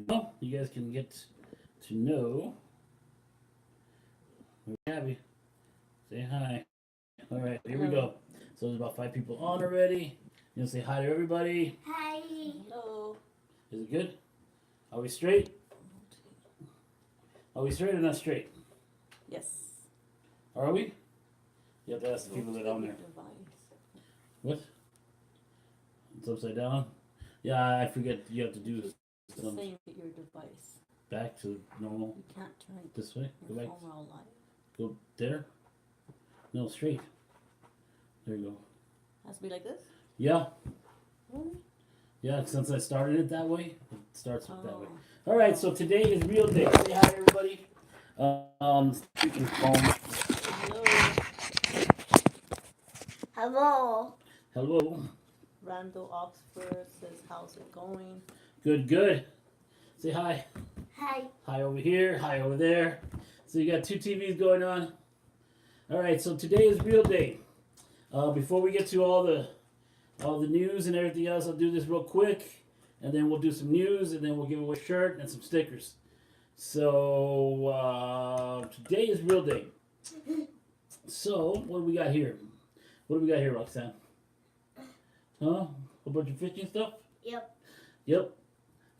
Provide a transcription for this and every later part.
know. You guys can get to know. We're happy. Say hi. All right, here we Hello. go. So there's about 5 people on already. You know, say hi to everybody. Hi. Hello. Is it good? Are we straight? Are we straight or not straight? Yes. Are we? You have to ask the people that are on there. Device. What? It's upside down. Yeah, I forget. You have to do this. Some Same with your device. back to normal. You can't turn This way. Go your back. phone all live. Go there. No, straight. There you go. Has to be like this? Yeah, Really? yeah. Since I started it that way, it starts with that way. Oh. All right. So today is real day. Say hi, everybody. Speaking phone. Hello. Hello. Hello. Randall Oxford says, how's it going? Good. Good. Say hi. Hi. Hi over here. Hi over there. So you got two TVs going on. All right. So today is real day. Before we get to all the news and everything else, I'll do this real quick, and then we'll do some news, and then we'll give away a shirt and some stickers. So today is real day. So what do we got here? What do we got here, Roxanne? Huh? A bunch of fishing stuff? Yep. Yep.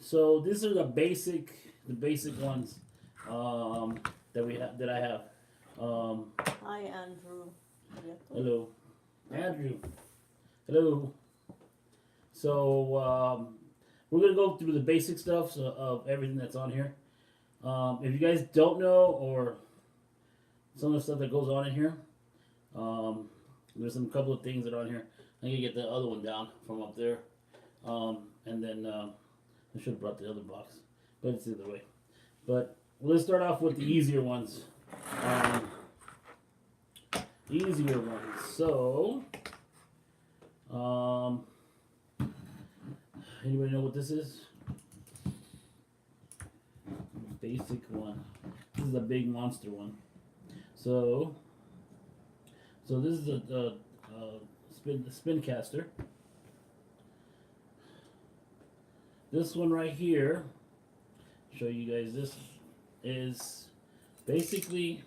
So these are the basic ones that I have. Hi, Andrew. Hello, Andrew. Hello. So we're gonna go through the basic stuff of everything that's on here. If you guys don't know, or some of the stuff that goes on in here, there's some couple of things that are on here. I can get the other one down from up there, and then I should have brought the other box, but it's the other way. But let's start off with the easier ones. Easier ones. So, anybody know what this is? Basic one. This is a big monster one. So this is a spin caster. This one right here, show you guys. This is basically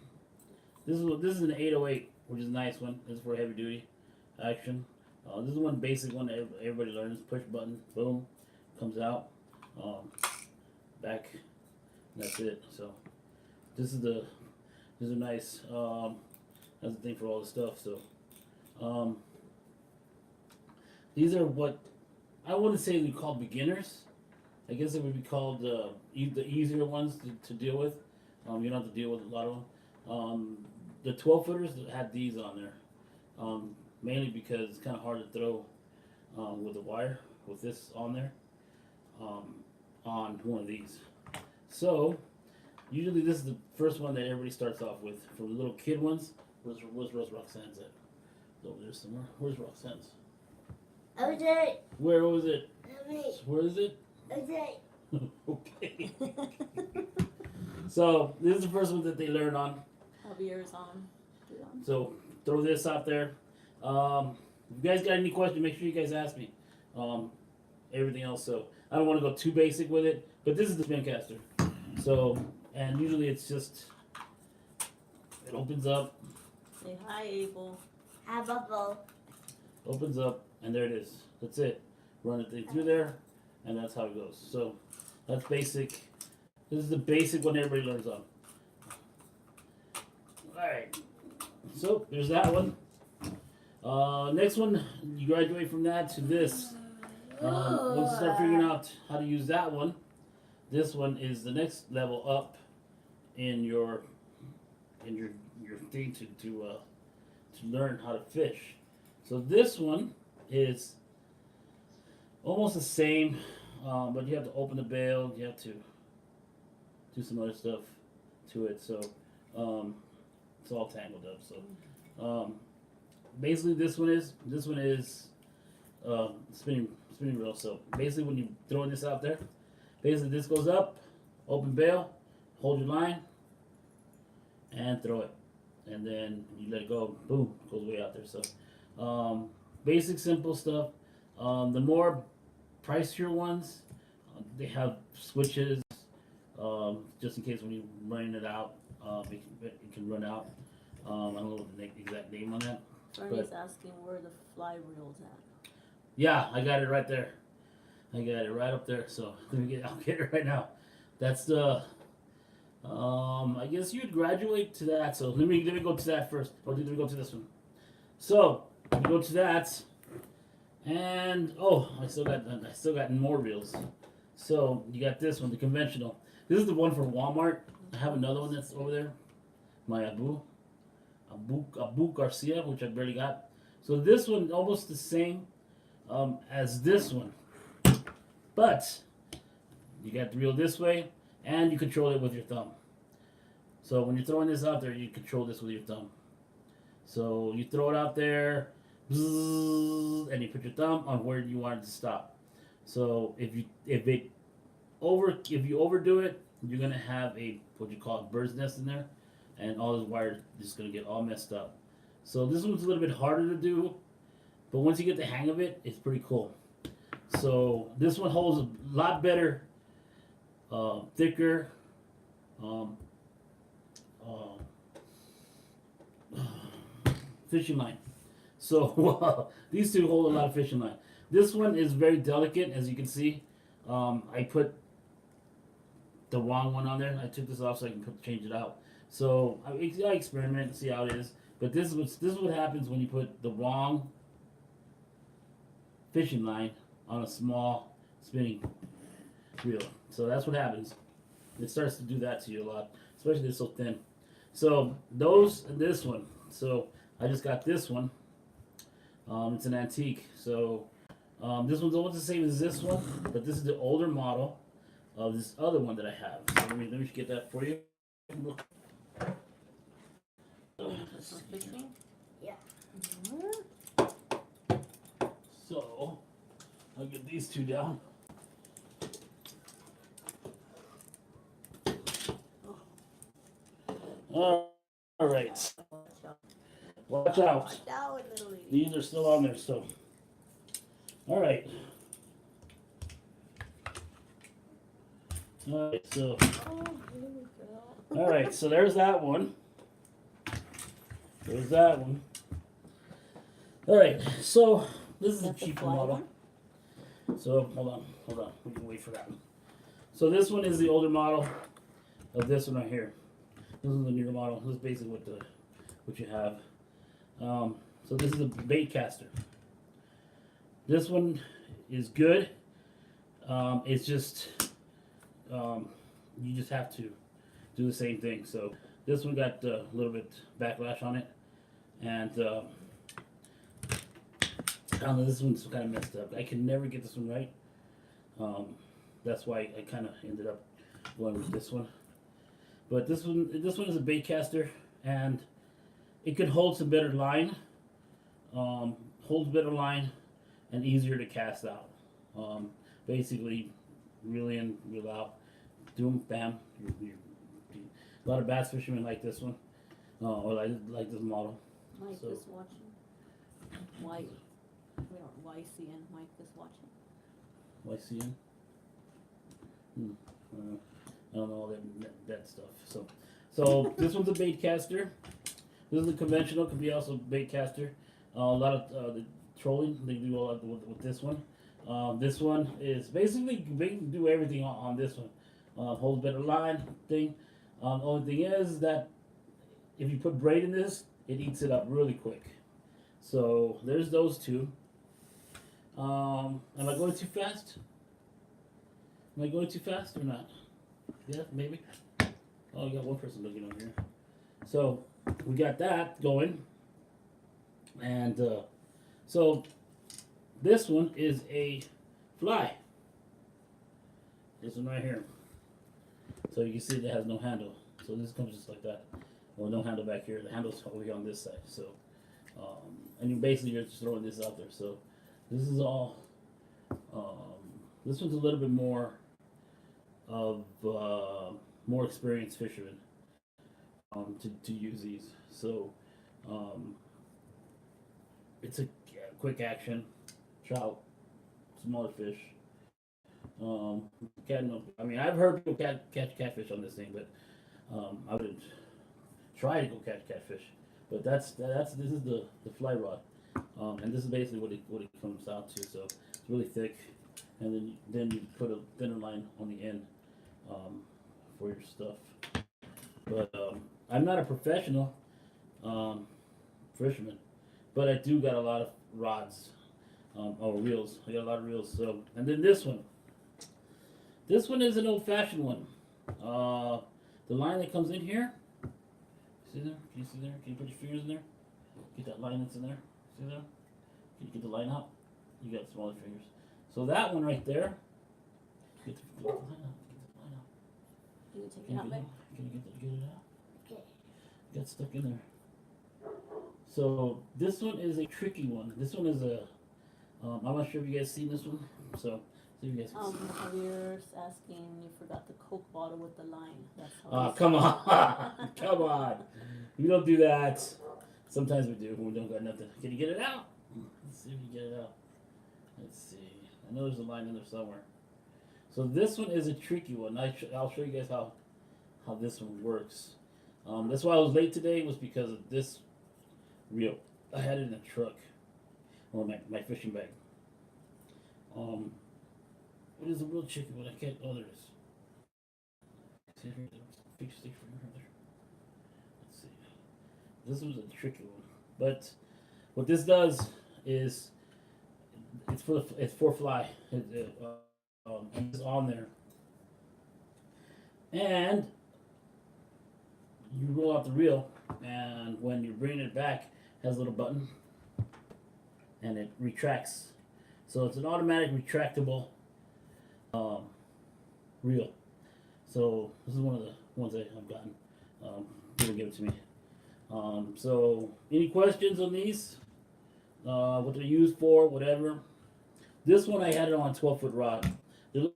this is an 808, which is a nice one. This is for heavy duty action. This is one basic one that everybody learns. Push button, boom, comes out. Back. That's it. So this is nice. That's the thing for all the stuff. So these are what I wouldn't say we call beginners. I guess it would be called the easier ones to deal with. You don't have to deal with a lot of them. The 12 footers had these on there, mainly because it's kind of hard to throw with the wire with this on there on one of these. So usually this is the first one that everybody starts off with. For the little kid ones, where's Roxanne's at? Over there somewhere. Where's Roxanne's? Okay. Where was it? Okay. Where is it? Okay. Okay. So this is the first one that they learn on. Javier's on. You're on. So throw this out there. If you guys got any questions, make sure you guys ask me. Everything else. So I don't want to go too basic with it, but this is the spin caster. So and usually it's just it opens up, Say hi, Abel. Hi, Bubble. opens up, and there it is. That's it. Run the thing through there, and that's how it goes. So that's basic. This is the basic one everybody learns on. Alright. So there's that one. Next one, you graduate from that to this. Once you start figuring out how to use that one, this one is the next level up in your thing to learn how to fish. So this one is almost the same, but you have to open the bail. You have to do some other stuff to it. So it's all tangled up. So basically, this one is spinning reel. So basically, when you throwing this out there, basically this goes up, open bail, hold your line, and throw it, and then you let it go. Boom, goes way out there. So basic simple stuff. The more pricier ones, they have switches, just in case when you're running it out, it can run out. I don't know what the exact name on that. Bernie's asking where the fly reel's at. Yeah, I got it right there. I got it right up there. So I'll get it right now. That's the. I guess you'd graduate to that. So let me go to that first. Or let me go to this one. So we go to that, and I still got more reels. So you got this one, the conventional. This is the one for Walmart. I have another one that's over there. My Abu Garcia, which I barely got. So this one almost the same as this one, but you got the reel this way, and you control it with your thumb. So when you're throwing this out there, you control this with your thumb. So you throw it out there, and you put your thumb on where you want it to stop. So if you overdo it, you're gonna have what you call a bird's nest in there, and all those wires are just gonna get all messed up. So this one's a little bit harder to do, but once you get the hang of it, it's pretty cool. So this one holds a lot better, thicker. Fishing line. So these two hold a lot of fishing line. This one is very delicate, as you can see. I put the wrong one on there. I took this off so I can change it out. So I experiment and see how it is. But this is what happens when you put the wrong fishing line on a small spinning reel. So that's what happens. It starts to do that to you a lot, especially it's so thin. So this one. So I just got this one. It's an antique. So this one's almost the same as this one, but this is the older model of this other one that I have. So let me get that for you. This is fishing? Yeah. So I'll get these two down. All right. Watch out. Down, little lady. These are still on there, so. All right. All right, so. Oh, little girl. All right, so there's that one. There's that one. All right, so this is a That's the cheaper fly model. one? So hold on. We can wait for that one. So this one is the older model of this one right here. This is the newer model. This is basically what you have. So this is a bait caster. This one is good. It's just you just have to do the same thing. So this one got a little bit backlash on it, and I don't know, this one's kind of messed up. I can never get this one right. That's why I kind of ended up going with this one. But this one is a bait caster, and it could hold some better line. Holds better line, and easier to cast out. Basically, reel in, reel out, do them, bam. A lot of bass fishermen like this one, or like this model. Mike So- is watching. White. YCN. Mike is watching. YCN. I don't know all that stuff. So this one's a bait caster. This is a conventional. Could be also bait caster. A lot of the trolling they do a lot with this one. This one is basically they can do everything on this one. Holds better line thing. Only thing is that if you put braid in this, it eats it up really quick. So there's those two. Am I going too fast? Am I going too fast or not? Yeah, maybe. Oh, we got one person looking over here. So we got that going, and so this one is a fly. This one right here. So you can see it has no handle. So this comes just like that. Well, no handle back here. The handle's over here on this side. So, and you're just throwing this out there. So this is all. This one's a little bit more of more experienced fishermen to use these. So it's a quick action, trout, smaller fish. Cat, I mean, I've heard people catch catfish on this thing, but I wouldn't try to go catch catfish. But this is the fly rod, and this is basically what it comes out to. So it's really thick, and then you put a thinner line on the end for your stuff. But I'm not a professional fisherman, but I do got a lot of rods or reels. I got a lot of reels. So, and then this one. This one is an old-fashioned one. The line that comes in here. See there? Can you see there? Can you put your fingers in there? Get that line that's in there. See there? Can you get the line out? You got smaller fingers. So that one right there. Get the line out. Get the line out. You can take it out, babe. Can you get it out? Okay. Got stuck in there. So this one is a tricky one. This one is a. I'm not sure if you guys seen this one. So see if you guys can see. Javier's asking, you forgot the Coke bottle with the line. That's how Oh, it's- come on. Come on. We don't do that. Sometimes we do when we don't got nothing. Can you get it out? Let's see if you get it out. Let's see. I know there's a line in there somewhere. So this one is a tricky one. I'll show you guys how this one works. That's why I was late today, was because of this reel. I had it in the truck. Or my fishing bag. It is a real tricky one. I can't. Oh, there it is. See here, there's a big stick for here. Let's see. This was a tricky one, but what this does is it's for fly. It's on there, and you roll out the reel, and when you bring it back, it has a little button, and it retracts. So it's an automatic retractable reel. So this is one of the ones that I've gotten. People give it to me. So any questions on these? What they're used for, whatever. This one I had it on a 12-foot rod. They're a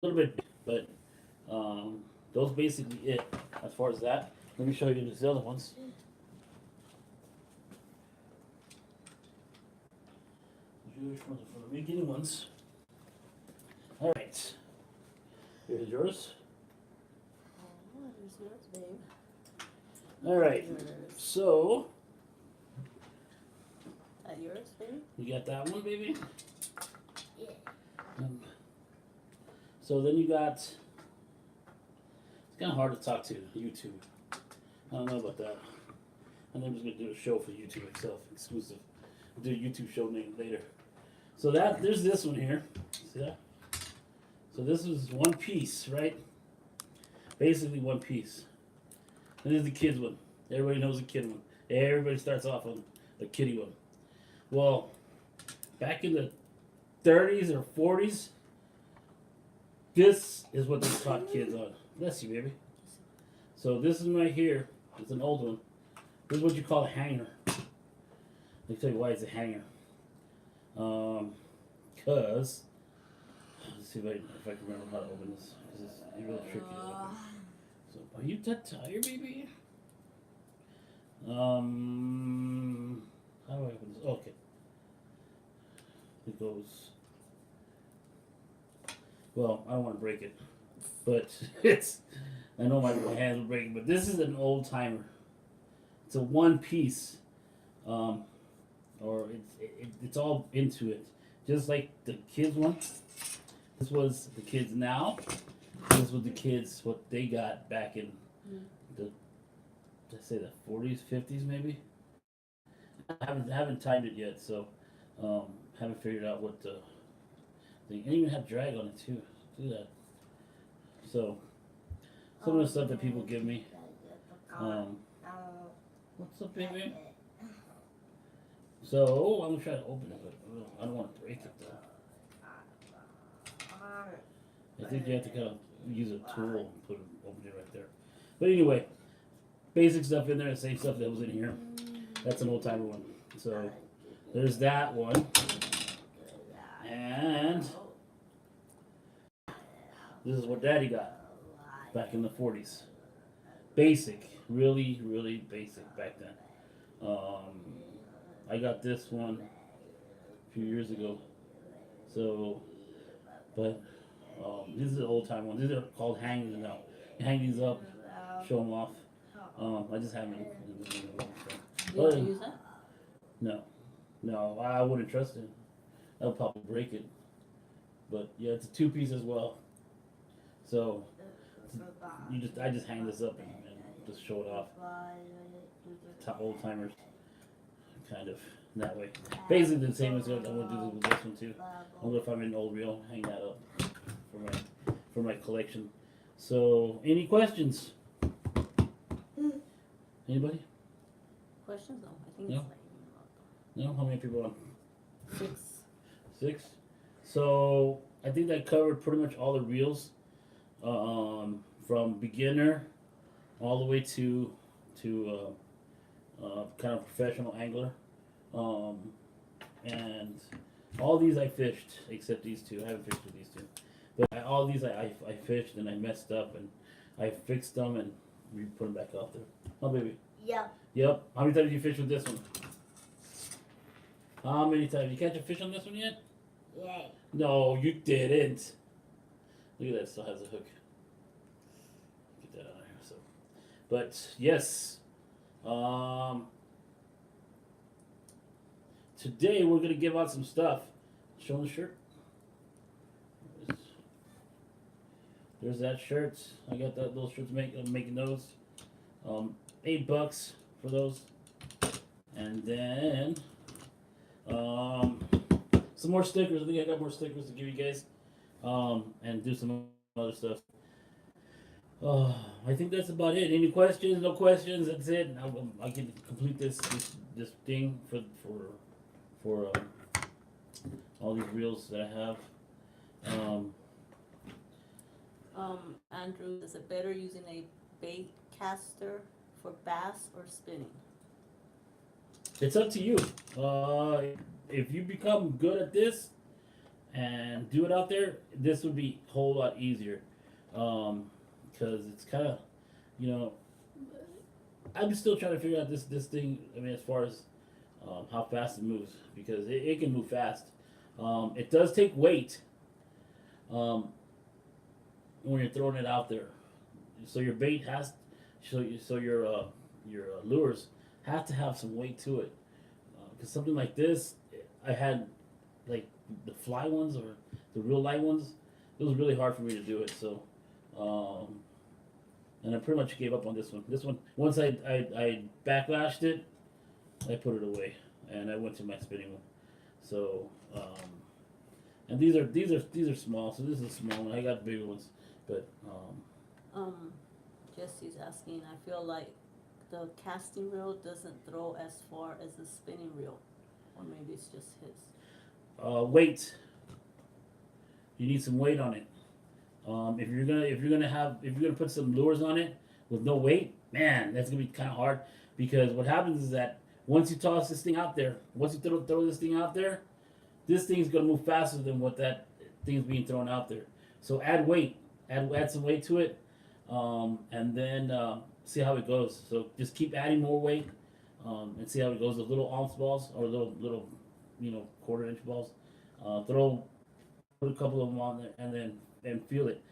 little bit, but those basically it as far as that. Let me show you these other ones. For the beginning ones. All right. Here's yours. Oh, there's yours, babe. All right. Yours. So That yours, babe? you got that one, baby. Yeah. So then you got. It's kind of hard to talk to YouTube. I don't know about that. And I'm just gonna do a show for YouTube itself, exclusive. I'll do a YouTube show name later. So there's this one here. See that? So this is one piece, right? Basically one piece. And this is the kids one. Everybody knows the kid one. Everybody starts off on the kiddie one. Well, back in the 30s or 40s, this is what they taught kids on. Bless you, baby. So this is right here. It's an old one. This is what you call a hanger. Let me tell you why it's a hanger. Cause let's see if I can remember how to open this. Cause it's real tricky to open. So are you that tired, baby? How do I open this? Okay. It goes. Well, I don't want to break it, but it's. I know my hands will break it, but this is an old timer. It's a one piece, or it's all into it, just like the kids one. This was the kids now. This was the kids what they got back in the, let's say the 40s, 50s maybe. I haven't timed it yet, so haven't figured out what the thing. And even have drag on it too. Do that. So some of the stuff that people give me. What's up, baby? So I'm gonna try to open it, but I don't want to break it though. I think you have to kind of use a tool and open it right there. But anyway, basic stuff in there, the same stuff that was in here. That's an old timer one. So there's that one, and this is what Daddy got back in the 40s. Basic, really, really basic back then. I got this one a few years ago. So, but This is an old time one. These are called hangers now. You hang these up, show them off. I just haven't. You want to use that? No, I wouldn't trust it. I would probably break it. But yeah, it's a 2-piece as well. So I just hang this up and just show it off. Old timers, kind of that way. Basically the same as I'm gonna do with this one too. I'm gonna find an old reel, hang that up for my collection. So, any questions? Anybody? Questions? No, I think No. it's like No? How many people on? 6. 6. So I think that covered pretty much all the reels, from beginner all the way to kind of professional angler, and all these I fished except these two. I haven't fished with these two, but all these I fished and I messed up and I fixed them and we put them back out there. Oh baby. Yep. Yep. How many times did you fish with this one? How many times? You catch a fish on this one yet? Yay. No, you didn't. Look at that, it still has a hook. Get that out of here. So, but yes, today we're gonna give out some stuff. Show 'em the shirt. There's that shirt. I got those shirts making those. $8 for those, and then some more stickers. I think I got more stickers to give you guys, and do some other stuff. I think that's about it. Any questions? No questions. That's it. I can complete this thing for all these reels that I have. Andrew, is it better using a bait caster for bass or spinning? It's up to you. If you become good at this and do it out there, this would be a whole lot easier. Because it's kind of, I'm still trying to figure out this thing. I mean, as far as how fast it moves, because it can move fast. It does take weight when you're throwing it out there. So your bait has, so your lures have to have some weight to it. Because something like this, I had like the fly ones or the real light ones. It was really hard for me to do it. So, and I pretty much gave up on this one. This one, once I backlashed it, I put it away and I went to my spinning one. So, and these are small. So this is a small one. I got bigger ones, but Jesse's asking. I feel like the casting reel doesn't throw as far as the spinning reel, or maybe it's just his. Weight. You need some weight on it. If you're gonna put some lures on it with no weight, man, that's gonna be kind of hard. Because what happens is that once you toss this thing out there, once you throw this thing out there, this thing's gonna move faster than what that thing's being thrown out there. So add weight, add some weight to it, and then see how it goes. So just keep adding more weight, and see how it goes. The little ounce balls or little, 1/4 inch balls. Put a couple of them on there and feel it.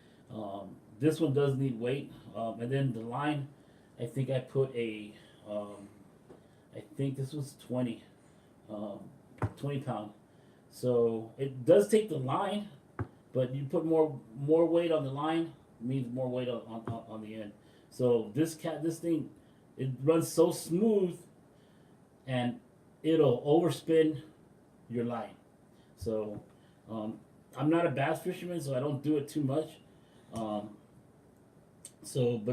This one does need weight, and then the line. I think I put a. I think this was 20 pound. So it does take the line, but you put more weight on the line means more weight on the end. So this thing, it runs so smooth, and it'll overspin your line. So I'm not a bass fisherman, so I don't do it too much. But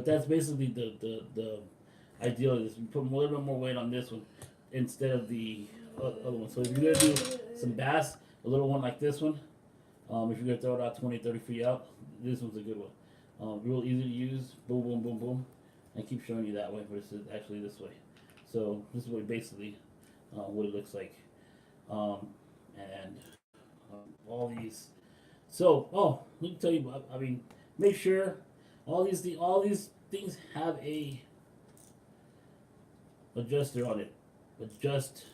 that's basically the ideal of this. You put a little bit more weight on this one instead of the other one. So if you're gonna do some bass, a little one like this one, if you're gonna throw it out 20, 30 feet out, this one's a good one. Real easy to use. Boom, boom, boom, boom. I keep showing you that way, but it's actually this way. So this is basically what it looks like. And all these. So, let me tell you. I mean, make sure all these things have a adjuster on it. Adjust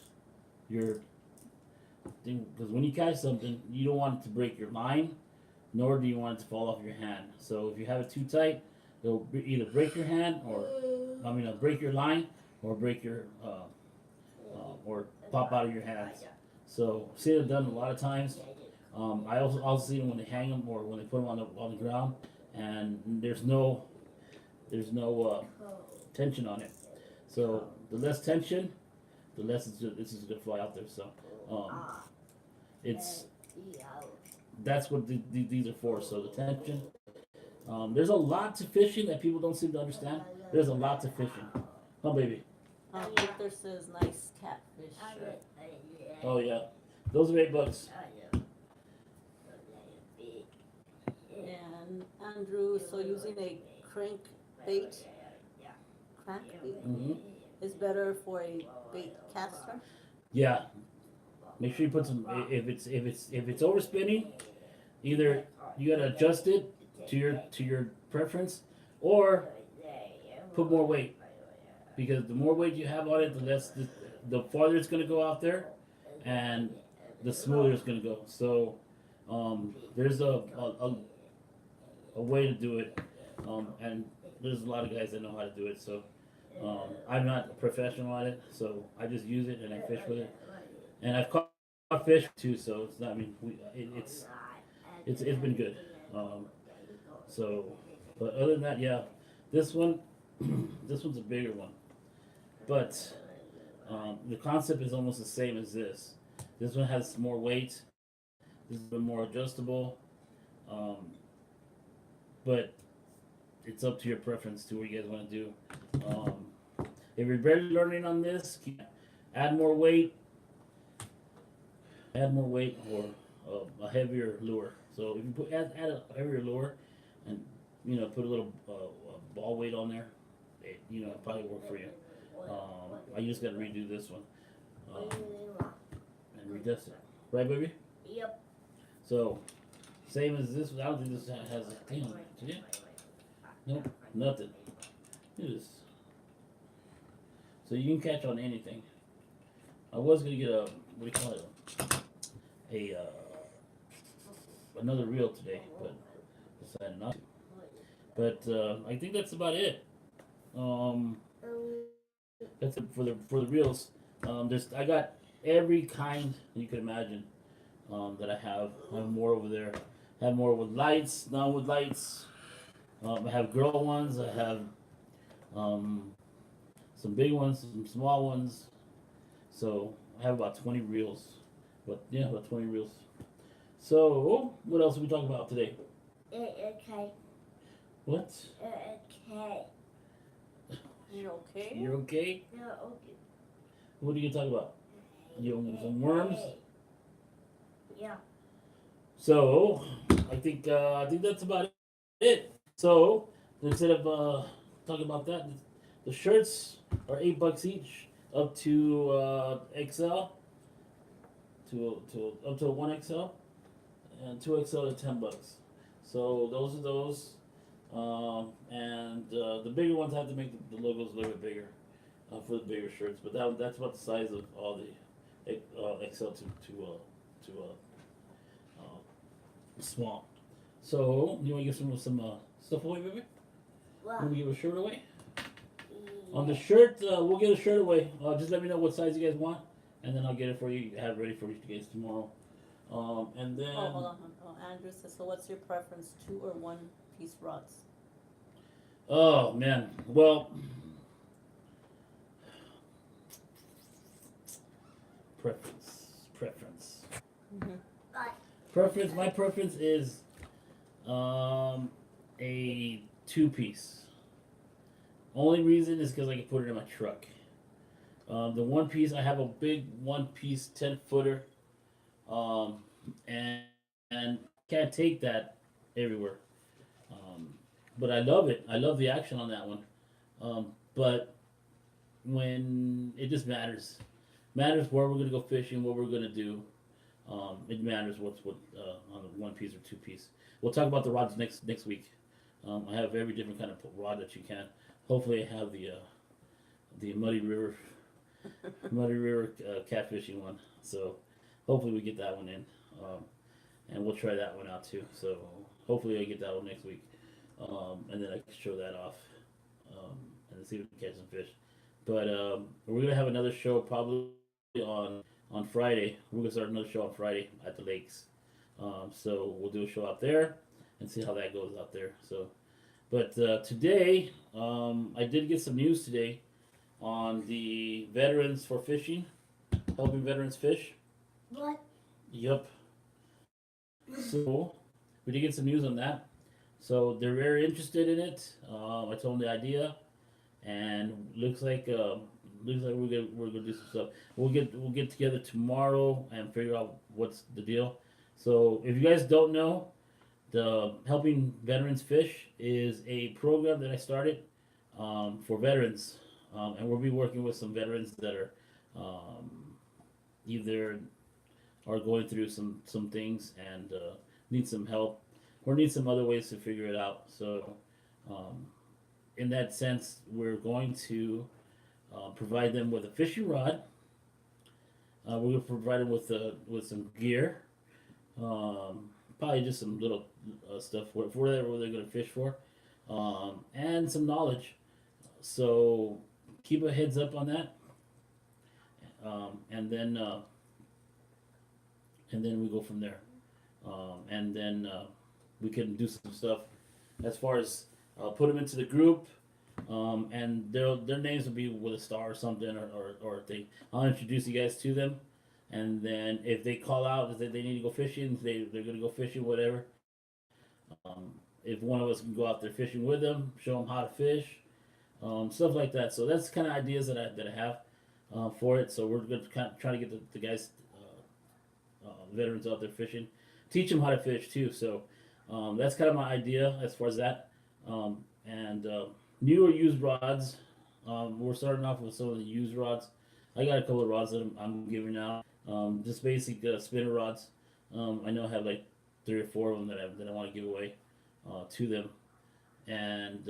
your thing, because when you catch something, you don't want it to break your line, nor do you want it to fall off your hand. So if you have it too tight, it'll either break your hand break your line or break your or pop out of your hands. So see it done a lot of times. I also see them when they hang them or when they put them on the ground, and there's no tension on it. So the less tension, the less it's just gonna fly out there. So it's that's what these are for. So the tension. There's a lot to fishing that people don't seem to understand. There's a lot to fishing. Oh baby. Victor says nice catfish shirt. Oh yeah, those are $8. And Andrew, so using a crank bait, Mm-hmm. is better for a bait caster. Yeah. Make sure you put some. If it's overspinning, either you gotta adjust it to your preference, or put more weight. Because the more weight you have on it, the farther it's gonna go out there, and the smoother it's gonna go. So there's a way to do it, and there's a lot of guys that know how to do it. So I'm not a professional at it, so I just use it and I fish with it. And I've caught fish too, so it's not. I mean, it's been good. So, but other than that, yeah, this one, this one's a bigger one. But the concept is almost the same as this. This one has more weight. This is more adjustable. But it's up to your preference to what you guys want to do. If you're barely learning on this, add more weight. Add more weight or a heavier lure. So if you add a heavier lure, and put a little ball weight on there, it probably work for you. I just got to redo this one and redust it. Right, baby? Yep. So same as this. I don't think this has a thing on it. Did it? Nope, nothing. Look at this. So you can catch on anything. I was gonna get what do you call it? Another reel today, but decided not to. But I think that's about it. That's it for the reels. I got every kind you could imagine that I have. I have more over there. I have more with lights, not with lights. I have girl ones. I have some big ones, some small ones. So I have about 20 reels. But yeah, about 20 reels. So what else are we talking about today? Okay. What? Okay. You okay? You're okay? No, okay. What are you gonna talk about? Some worms? Yeah. So I think that's about it. So instead of talking about that, the shirts are $8 each, up to XL, up to a 1XL, and 2XL to $10. So those are those, and the bigger ones have to make the logos a little bit bigger for the bigger shirts. But that's about the size of all the XL to small. So you want to give some stuff away, baby? Well, Want to give a shirt away? On the shirt, we'll get a shirt away. Just let me know what size you guys want, and then I'll get it for you. Have it ready for you guys tomorrow. And then. Oh, hold on. Oh, Andrew says, so what's your preference, 2 or 1 piece rods? Oh man, well, preference. Bye. My preference is a 2-piece. Only reason is because I can put it in my truck. The 1-piece, I have a big 1-piece 10-footer, and can't take that everywhere. But I love it. I love the action on that one. But when it just matters where we're gonna go fishing, what we're gonna do. It matters what on the 1-piece or 2-piece. We'll talk about the rods next week. I have every different kind of rod that you can. Hopefully, I have the Muddy River catfishing one. So hopefully we get that one in. and we'll try that one out too. So hopefully I get that one next week, and then I can show that off, and see if we can catch some fish. But we're gonna have another show probably on Friday. We're gonna start another show on Friday at the lakes. So we'll do a show out there and see how that goes out there. So, but today I did get some news today on the Veterans for Fishing, helping veterans fish. What? Yup. So we did get some news on that. So they're very interested in it. I told them the idea, and looks like we're gonna do some stuff. We'll get together tomorrow and figure out what's the deal. So if you guys don't know, the Helping Veterans Fish is a program that I started for veterans, and we'll be working with some veterans that are either are going through some things and need some help or need some other ways to figure it out. So in that sense, we're going to provide them with a fishing rod. We're going to provide them with some gear, probably just some little stuff for whatever they're going to fish for, and some knowledge. So keep a heads up on that, and then we go from there, and then we can do some stuff as far as put them into the group. And their names will be with a star or something, or if they, I'll introduce you guys to them, and then if they call out that they need to go fishing, they're gonna go fishing, whatever. If one of us can go out there fishing with them, show them how to fish, stuff like that. So that's the kind of ideas that I have for it. So we're going to kind of try to get the guys, veterans out there fishing, teach them how to fish too. So that's kind of my idea as far as that. And new or used rods. We're starting off with some of the used rods. I got a couple of rods that I'm giving out. Just basic spinner rods. I know I have like 3 or 4 of them that I want to give away to them, and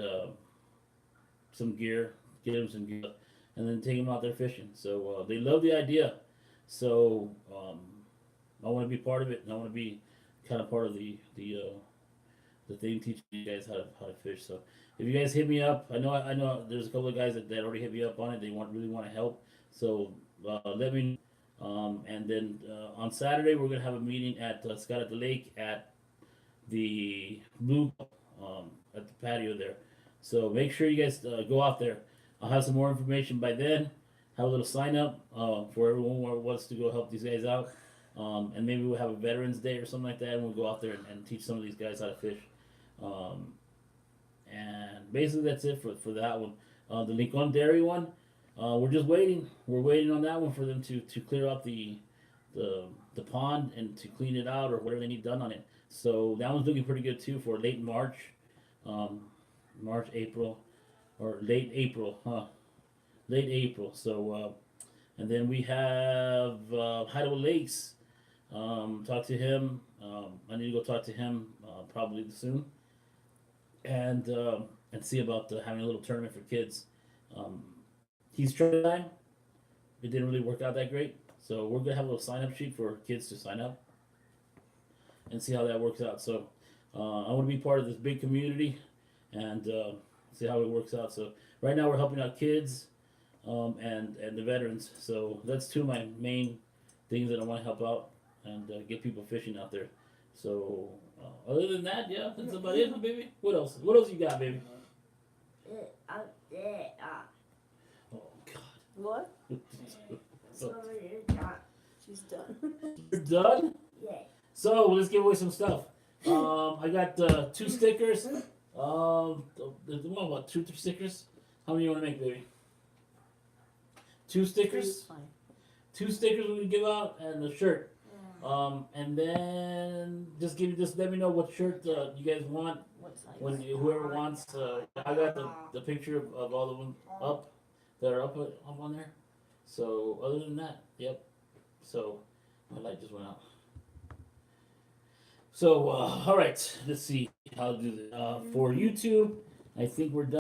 some gear. Get them some gear, and then take them out there fishing. So they love the idea. So I want to be part of it, and I want to be kind of part of the thing teaching you guys how to fish. So if you guys hit me up, I know there's a couple of guys that already hit me up on it. They really want to help. So let me know. And then on Saturday we're gonna have a meeting at Scott at the Lake at the Blue at the patio there. So make sure you guys go out there. I'll have some more information by then. Have a little sign up for everyone who wants to go help these guys out. And maybe we'll have a Veterans Day or something like that, and we'll go out there and teach some of these guys how to fish. And basically that's it for that one. The Lincoln Dairy one, we're just waiting. We're waiting on that one for them to clear up the pond and to clean it out or whatever they need done on it. So that one's looking pretty good too for late March, April, or late April, late April. So and then we have Hideaway Lakes. Talk to him. I need to go talk to him probably soon, and see about having a little tournament for kids. He's trying. It didn't really work out that great, so we're gonna have a little sign up sheet for kids to sign up and see how that works out. So I want to be part of this big community and see how it works out. So right now we're helping out kids and the veterans. So that's 2 of my main things that I want to help out and get people fishing out there. So other than that, yeah, that's about it, baby. What else? What else you got, baby? Out there. Oh God. What? So it's not. She's done. You're done. Yeah. So let's give away some stuff. I got 2 stickers. There's about 2 3 stickers. How many you want to make, baby? 2 stickers. Fine. 2 stickers we're gonna give out and a shirt. And then just let me know what shirt you guys want. What size? When whoever wants, I got the picture of all of them up that are up on there. So other than that, yep. So my light just went out. So all right, let's see how to do this for YouTube. I think we're done.